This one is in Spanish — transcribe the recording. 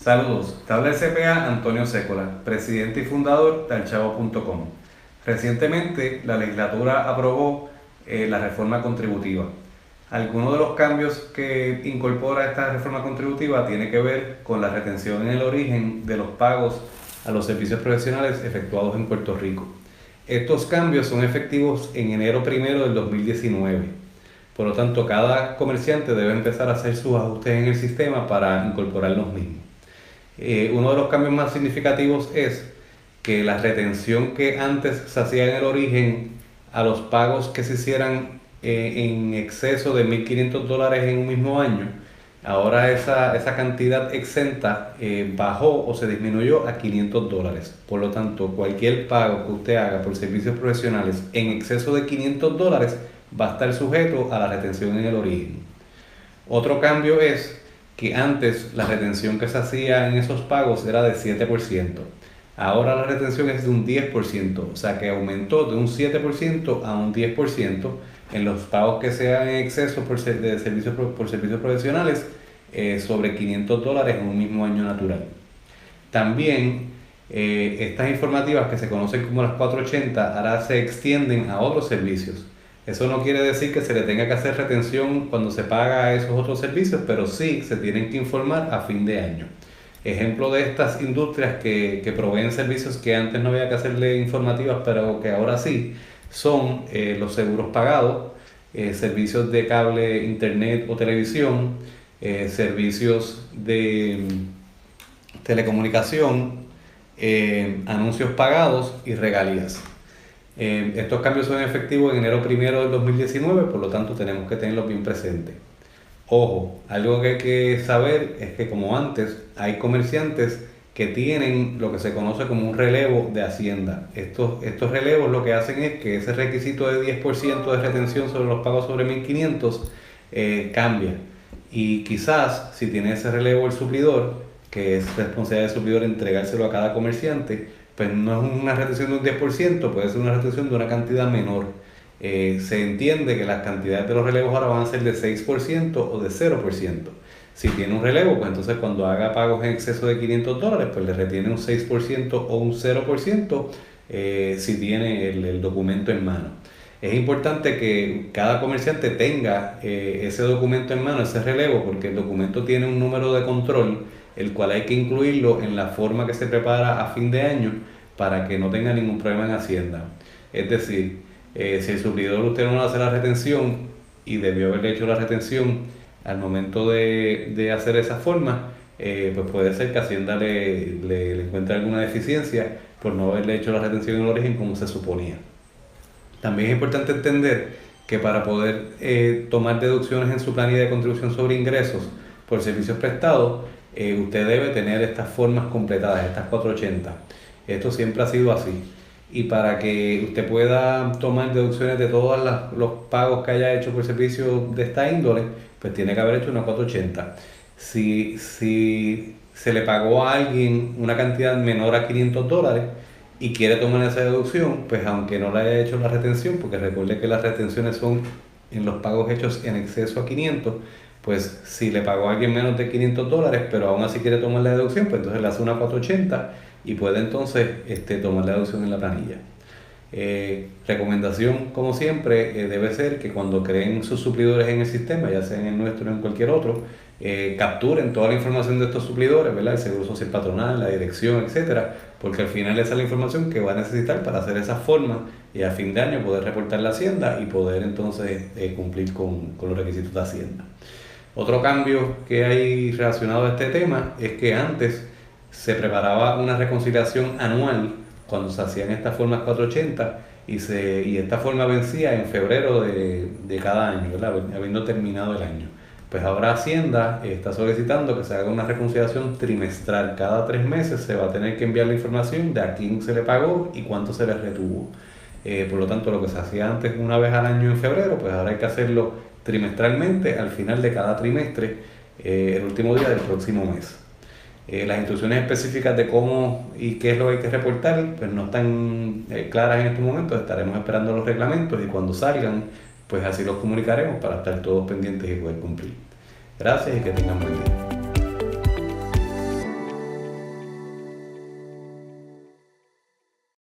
Saludos, te habla el CPA Antonio Sécola, presidente y fundador de Alchavo.com. Recientemente la legislatura aprobó la reforma contributiva. Algunos de los cambios que incorpora esta reforma contributiva tiene que ver con la retención en el origen de los pagos a los servicios profesionales efectuados en Puerto Rico. Estos cambios son efectivos en enero 1 del 2019. Por lo tanto, cada comerciante debe empezar a hacer sus ajustes en el sistema para incorporar los mismos. Uno de los cambios más significativos es que la retención que antes se hacía en el origen a los pagos que se hicieran en exceso de $1,500 en un mismo año, ahora esa cantidad exenta bajó o se disminuyó a $500. Por lo tanto, cualquier pago que usted haga por servicios profesionales en exceso de $500 va a estar sujeto a la retención en el origen. Otro cambio es que antes la retención que se hacía en esos pagos era de 7%. Ahora la retención es de un 10%, o sea que aumentó de un 7% a un 10% en los pagos que sean en exceso por servicios profesionales sobre $500 en un mismo año natural. También estas informativas que se conocen como las 480 ahora se extienden a otros servicios. Eso no quiere decir que se le tenga que hacer retención cuando se paga esos otros servicios, pero sí se tienen que informar a fin de año. Ejemplo de estas industrias que proveen servicios que antes no había que hacerle informativas, pero que ahora sí, son los seguros pagados, servicios de cable, internet o televisión, servicios de telecomunicación, anuncios pagados y regalías. Estos cambios son efectivos en enero 1 del 2019, por lo tanto tenemos que tenerlos bien presentes. Ojo, algo que hay que saber es que como antes hay comerciantes que tienen lo que se conoce como un relevo de Hacienda. Estos relevos lo que hacen es que ese requisito de 10% de retención sobre los pagos sobre 1,500 cambia. Y quizás si tiene ese relevo el suplidor, que es responsabilidad del suplidor entregárselo a cada comerciante, pues no es una retención de un 10%, puede ser una retención de una cantidad menor. Se entiende que las cantidades de los relevos ahora van a ser de 6% o de 0%. Si tiene un relevo, pues entonces cuando haga pagos en exceso de $500, pues le retiene un 6% o un 0% si tiene el documento en mano. Es importante que cada comerciante tenga ese documento en mano, ese relevo, porque el documento tiene un número de control, el cual hay que incluirlo en la forma que se prepara a fin de año para que no tenga ningún problema en Hacienda. Es decir, si el suplidor usted no hace la retención y debió haberle hecho la retención al momento de hacer esa forma, pues puede ser que Hacienda le encuentre alguna deficiencia por no haberle hecho la retención en el origen como se suponía. También es importante entender que para poder tomar deducciones en su planilla de contribución sobre ingresos por servicios prestados, usted debe tener estas formas completadas, estas 480. Esto siempre ha sido así. Y para que usted pueda tomar deducciones de todos los pagos que haya hecho por servicio de esta índole, pues tiene que haber hecho una 480. Si se le pagó a alguien una cantidad menor a $500 y quiere tomar esa deducción, pues aunque no le haya hecho la retención, porque recuerde que las retenciones son en los pagos hechos en exceso a 500, pues si le pagó a alguien menos de $500, pero aún así quiere tomar la deducción, pues entonces le hace una 480 y puede entonces tomar la deducción en la planilla. Recomendación, como siempre, debe ser que cuando creen sus suplidores en el sistema, ya sea en el nuestro o en cualquier otro, capturen toda la información de estos suplidores, ¿verdad? El seguro social patronal, la dirección, etcétera, porque al final esa es la información que va a necesitar para hacer esa forma y a fin de año poder reportar la Hacienda y poder entonces cumplir con los requisitos de Hacienda. Otro cambio que hay relacionado a este tema es que antes se preparaba una reconciliación anual cuando se hacían estas formas 480 y esta forma vencía en febrero de cada año, ¿verdad? Habiendo terminado el año. Pues ahora Hacienda está solicitando que se haga una reconciliación trimestral. Cada 3 meses se va a tener que enviar la información de a quién se le pagó y cuánto se le retuvo. Por lo tanto, lo que se hacía antes una vez al año en febrero, pues ahora hay que hacerlo trimestralmente al final de cada trimestre, el último día del próximo mes. Las instrucciones específicas de cómo y qué es lo que hay que reportar pues no están claras en estos momentos. Estaremos esperando los reglamentos y cuando salgan pues así los comunicaremos para estar todos pendientes y poder cumplir. Gracias y que tengan buen día.